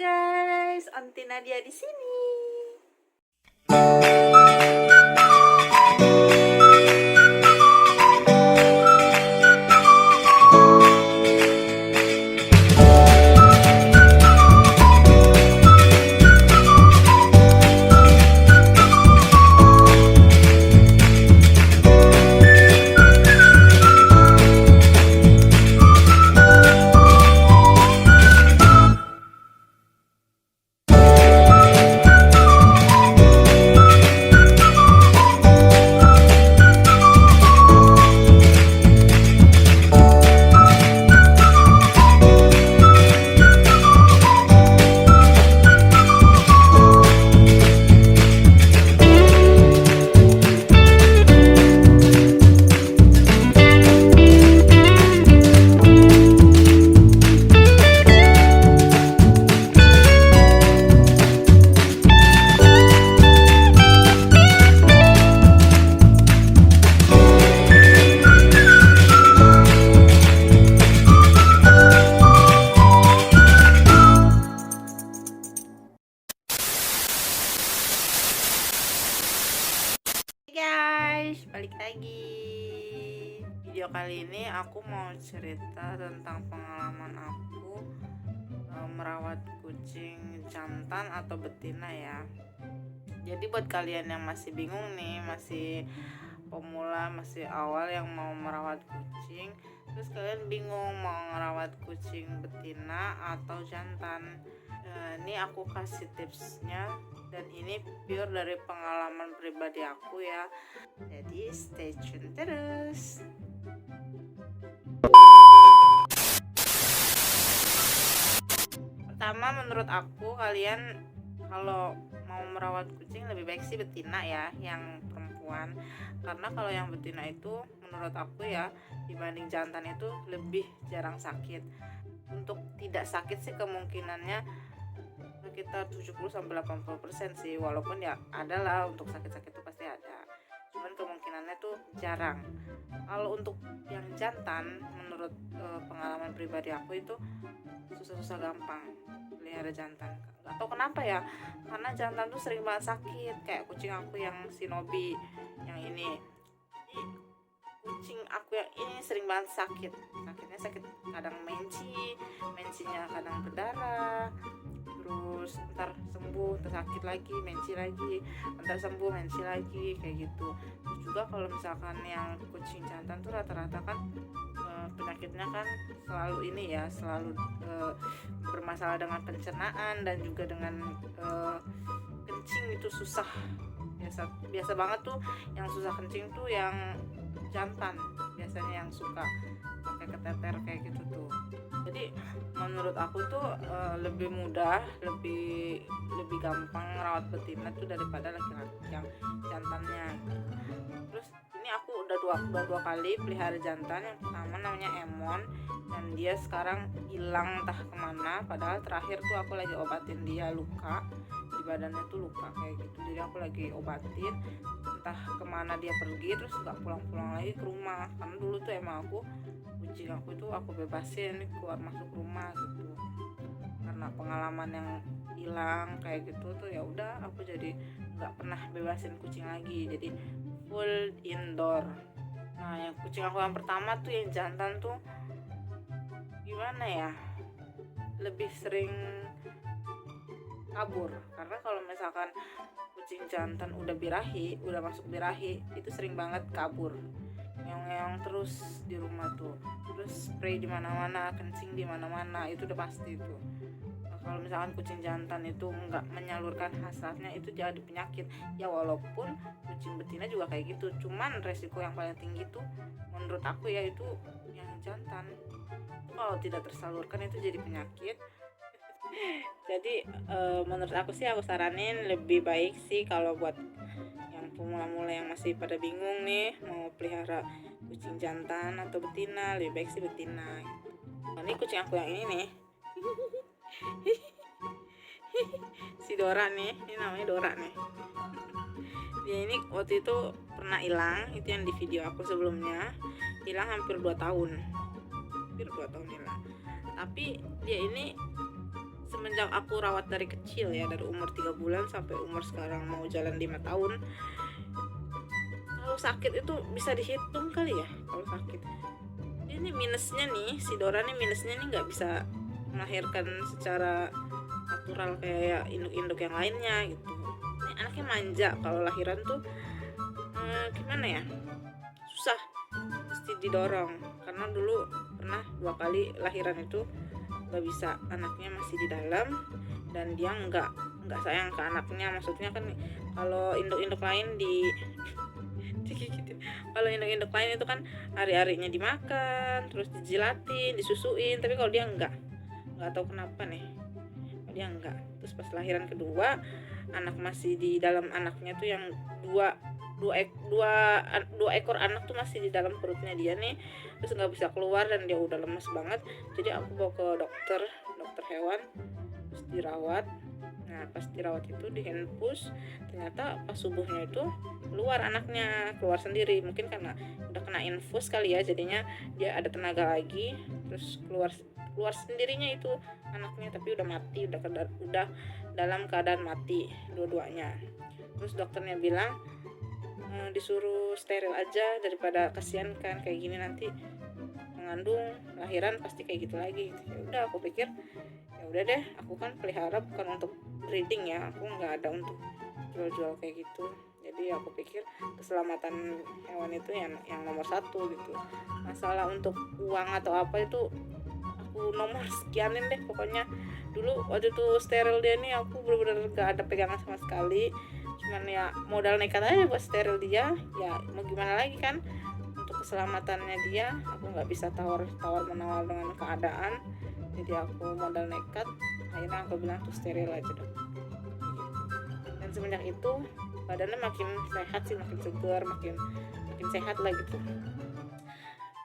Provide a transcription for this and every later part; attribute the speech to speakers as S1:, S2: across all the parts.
S1: guys, Aunty Nadia di sini. Guys, balik lagi. Video kali ini aku mau cerita tentang pengalaman aku merawat kucing jantan atau betina ya. Jadi buat kalian yang masih bingung nih, masih pemula, masih awal yang mau merawat kucing, terus kalian bingung mau merawat kucing betina atau jantan, ini aku kasih tipsnya, dan ini pure dari pengalaman pribadi aku ya, jadi stay tune terus. Pertama, menurut aku kalian kalau mau merawat kucing lebih baik sih betina ya, yang perempuan, karena kalau yang betina itu menurut aku ya dibanding jantan itu lebih jarang sakit. Untuk tidak sakit sih kemungkinannya sekitar 70-80% sih, walaupun ya adalah untuk sakit-sakit itu pasti ada, cuman kemungkinannya tuh jarang. Kalau untuk yang jantan, menurut pengalaman pribadi aku itu susah-susah gampang pelihara jantan. Gak tau kenapa ya, karena jantan tuh sering banget sakit, kayak kucing aku yang Shinobi yang ini. Kucing aku yang ini sering banget sakitnya sakit, kadang mensinya kadang berdarah, terus ntar sembuh, ntar sakit lagi, mensi lagi, ntar sembuh, mensi lagi, kayak gitu. Terus juga kalau misalkan yang kucing jantan tuh rata-rata kan penyakitnya kan selalu ini ya, selalu bermasalah dengan pencernaan dan juga dengan kencing itu susah. Biasa banget tuh yang susah kencing tuh yang jantan, biasanya yang suka pakai keteter kayak gitu tuh. Jadi menurut aku tuh lebih mudah, lebih gampang rawat betina tuh daripada laki-laki yang jantannya. Terus ini aku udah dua kali pelihara jantan. Yang pertama namanya Emon, dan dia sekarang hilang entah kemana, padahal terakhir tuh aku lagi obatin dia luka di badannya tuh, luka kayak gitu, jadi aku lagi obatin, entah kemana dia pergi, terus nggak pulang lagi ke rumah. Karena dulu tuh emang kucing aku itu aku bebasin keluar masuk rumah gitu, karena pengalaman yang hilang kayak gitu tuh, ya udah aku jadi nggak pernah bebasin kucing lagi, jadi full indoor. Nah, yang kucing aku yang pertama tuh yang jantan tuh gimana ya, lebih sering kabur. Karena kalau misalkan kucing jantan udah masuk birahi, itu sering banget kabur, ngeong-ngeong terus di rumah tuh, terus spray di mana-mana, kencing di mana-mana, itu udah pasti tuh. Kalau misalkan kucing jantan itu nggak menyalurkan hasratnya, itu jadi penyakit ya. Walaupun kucing betina juga kayak gitu, cuman resiko yang paling tinggi tuh menurut aku ya itu yang jantan. Kalau tidak tersalurkan itu jadi penyakit. Jadi menurut aku sih, aku saranin lebih baik sih kalau buat yang pemula-mula yang masih pada bingung nih mau pelihara kucing jantan atau betina, lebih baik sih betina. Nah, ini kucing aku yang ini nih si Dora nih, ini namanya Dora nih. Dia ini waktu itu pernah hilang, itu yang di video aku sebelumnya, hilang hampir 2 tahun hilang. Tapi dia ini semenjak aku rawat dari kecil ya, dari umur 3 bulan sampai umur sekarang mau jalan 5 tahun, kalau sakit itu bisa dihitung kali ya. Kalau sakit ini minusnya nih, si Dora nih minusnya nih nggak bisa melahirkan secara natural kayak induk-induk yang lainnya gitu. Ini anaknya manja, kalau lahiran tuh gimana ya, susah, mesti didorong. Karena dulu pernah 2 kali lahiran itu nggak bisa, anaknya masih di dalam dan dia nggak sayang ke anaknya. Maksudnya kan kalau induk-induk lain digigitin. Kalau induk-induk lain itu kan hari-harinya dimakan, terus dijilatin, disusuin. Tapi kalau dia nggak tahu kenapa nih, dia nggak. Terus pas lahiran kedua, anak masih di dalam anaknya tuh yang dua ekor anak tuh masih di dalam perutnya dia nih, terus nggak bisa keluar dan dia udah lemes banget. Jadi aku bawa ke dokter hewan, terus dirawat. Nah pas dirawat itu diinfus, ternyata pas subuhnya itu keluar sendiri. Mungkin karena udah kena infus kali ya, jadinya dia ada tenaga lagi, terus keluar sendirinya itu anaknya, tapi udah mati, udah dalam keadaan mati dua-duanya. Terus dokternya bilang disuruh steril aja, daripada kasihan kan kayak gini, nanti mengandung lahiran pasti kayak gitu lagi. Ya udah, aku pikir ya udah deh, aku kan pelihara bukan untuk breeding ya, aku nggak ada untuk jual-jual kayak gitu. Jadi aku pikir keselamatan hewan itu yang nomor satu gitu. Masalah untuk uang atau apa itu aku nomor sekianin deh pokoknya. Dulu waktu itu steril dia nih, aku bener-bener gak ada pegangan sama sekali, cuman ya modal nekat aja buat steril dia. Ya mau gimana lagi kan, untuk keselamatannya dia aku nggak bisa tawar menawar dengan keadaan. Jadi aku modal nekat, akhirnya aku bilang tuh steril aja dong. Dan semenjak itu badannya makin sehat sih, makin segar, makin sehat lah gitu.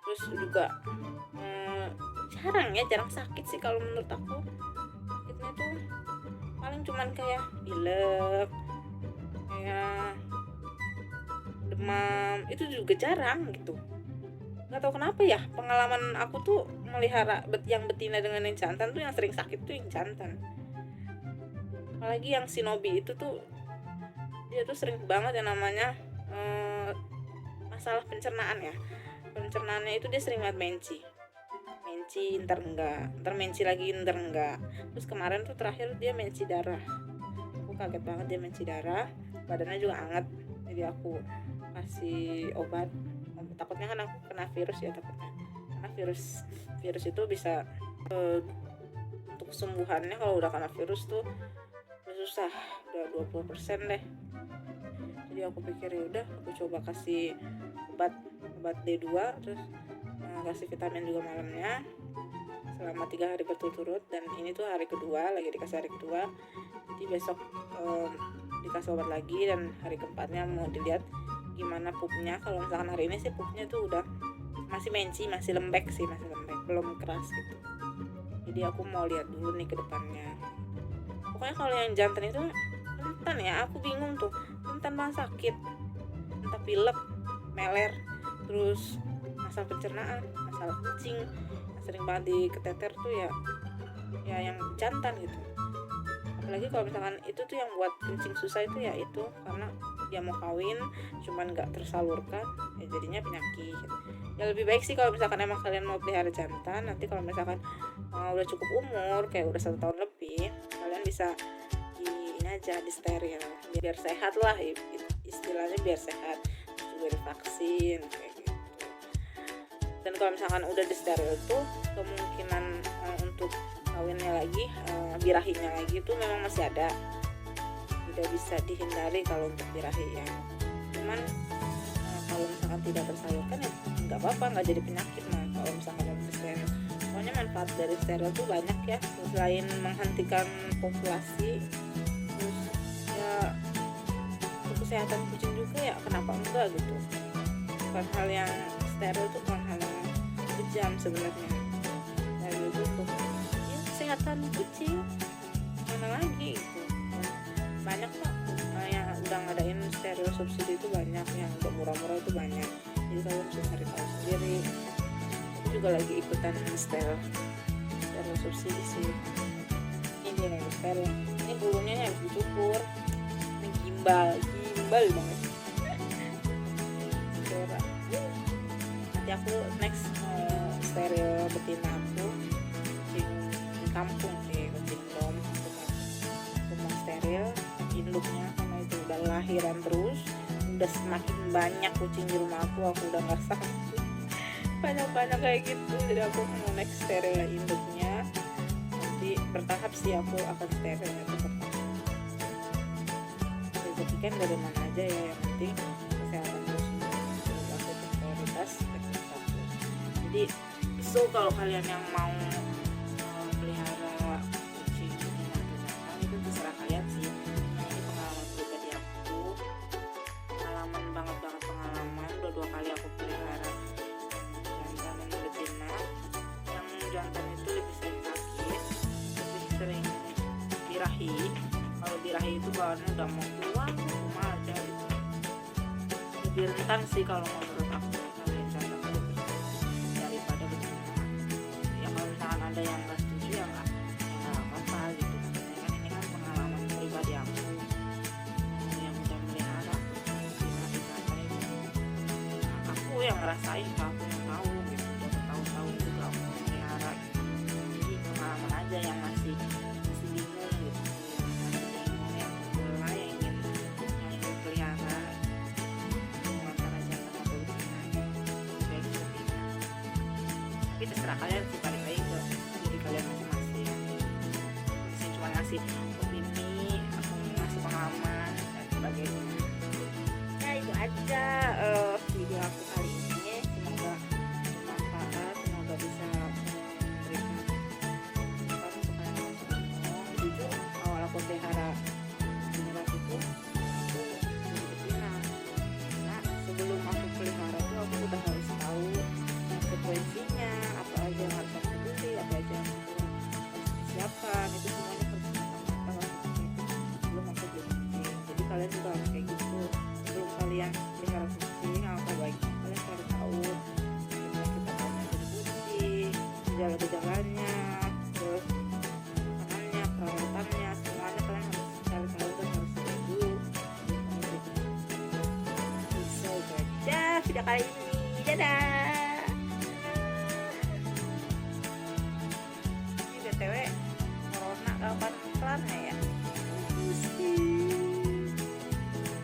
S1: Terus juga jarang sakit sih kalau menurut aku. Sakitnya tuh paling cuman kayak pilek, kayak demam, itu juga jarang gitu. Nggak tahu kenapa ya, pengalaman aku tuh melihara yang betina dengan yang jantan tuh yang sering sakit tuh yang jantan. Apalagi yang Shinobi itu tuh dia tuh sering banget yang namanya masalah pencernaan ya. Pencernaannya itu dia sering banget menci, ntar menci lagi, ntar enggak. Terus kemarin tuh terakhir dia menci darah. Aku kaget banget, dia menci darah, badannya juga hangat. Jadi aku kasih obat. Takutnya kan aku kena virus ya, takutnya karena virus itu bisa untuk kesembuhannya kalau udah kena virus tuh udah susah, udah 20% deh. Jadi aku pikir ya udah, aku coba kasih obat D2, terus kasih vitamin juga malamnya selama 3 hari berturut-turut. Dan ini tuh hari kedua, lagi dikasih hari kedua. Jadi besok dikasih obat lagi, dan hari keempatnya mau dilihat gimana pupnya. Kalau misalkan hari ini sih pupnya tuh udah masih menci, masih lembek, belum keras gitu. Jadi aku mau lihat dulu nih ke depannya. Pokoknya kalau yang jantan itu rentan ya, aku bingung tuh, rentan banget sakit, entah pilek, meler, terus masalah pencernaan, masalah kencing, sering banget diketeter tuh ya yang jantan gitu. Apalagi kalau misalkan itu tuh yang buat kencing susah itu ya itu karena dia mau kawin cuman nggak tersalurkan, ya jadinya penyakit. Ya lebih baik sih kalau misalkan emang kalian mau pelihara jantan, nanti kalau misalkan udah cukup umur kayak udah 1 tahun lebih, kalian bisa ini aja di steril biar sehat lah, istilahnya biar sehat, juga divaksin kayak gitu. Dan kalau misalkan udah di steril tuh kemungkinan untuk kawinnya lagi, birahinya lagi itu memang masih ada, tidak bisa dihindari kalau untuk birahi ya. Cuman kalau misalkan tidak tersalurkan ya nggak apa-apa, nggak jadi penyakit mah kalau misalkan mau steril. Pokoknya manfaat dari steril tuh banyak ya, selain menghentikan populasi, terus ya untuk kesehatan kucing juga ya, kenapa enggak gitu. Bukan hal yang steril tuh bukan hal yang kejam sebenarnya. Dan itu untuk ya, kesehatan kucing mana lagi gitu. Banyak kok yang udah ngadain steril subsidi itu banyak, yang udah murah-murah itu banyak. Jadi kalian bisa cari tahu sendiri. Aku juga lagi ikutan steril subsidi sih. Ini steril. Ini bulunya yang dicukur, ini gimbal banget. Nanti aku next steril betina aku kucing di kampung sih, kucing dom. Aku mau steril induknya karena itu udah lahiran terus, udah semakin banyak kucing di rumah aku udah nggak sanggup banyak kayak gitu. Jadi aku mau next steril induknya, nanti bertahap sih aku akan steril itu bertahap. Rezeki kan dari mana aja ya, yang penting kesehatan terus aku prioritas satu. Jadi so kalau kalian yang mau pelihara kucing binatang itu terserah kalian sih. Ini pengalaman pribadi aku, pengalaman banget pengalaman. Udah 2 kali aku pelihara jantan dan betina. Yang jantan itu lebih sering sakit, lebih sering birahi. Kalau birahi itu bahannya udah mau keluar rumah aja gitu. Lebih rentan sih kalau menurut aku kalian jantan daripada betina. Ya kalau misalkan ada yang nggak setuju ya nggak apa-apa gitu. Ini kan pengalaman pribadi aku yang udah melihara binatang itu. Aku yang ngerasain, aku yang tahu gitu. Udah bertahun-tahun juga aku melihara gitu. Jadi pengalaman aja yang masih bingung gitu. Yang mulai ingin pelihara antara jantan atau betina kayak gitu. Tapi terserah kalian sih, balik lagi ke diri kalian masing-masing. Bisa cuma ngasih opini, aku ngasih pengalaman dan sebagainya. Ya itu aja video aku kali ini. Semoga bermanfaat, semoga bisa memberikan manfaat untuk kalian semua. Jujur awal aku pelihara beneran itu aku jadi betina. Nah sebelum aku pelihara tuh aku udah harus tahu frekuensinya, apa aja yang harus aku beli, apa aja yang harus disiapkan, itu semuanya harus matang sebelum aku beli kucing. Jadi kalian juga harus kayak gitu. Sebelum kalian pelihara kucing, apa baik kalian harus tahu penyakit-penyakitnya dari kucing, gejala-gejalanya, terus makanannya, perawatannya, semuanya kalian harus cari tahu dan harus tahu dulu. So itu aja video kali ini. Dadah.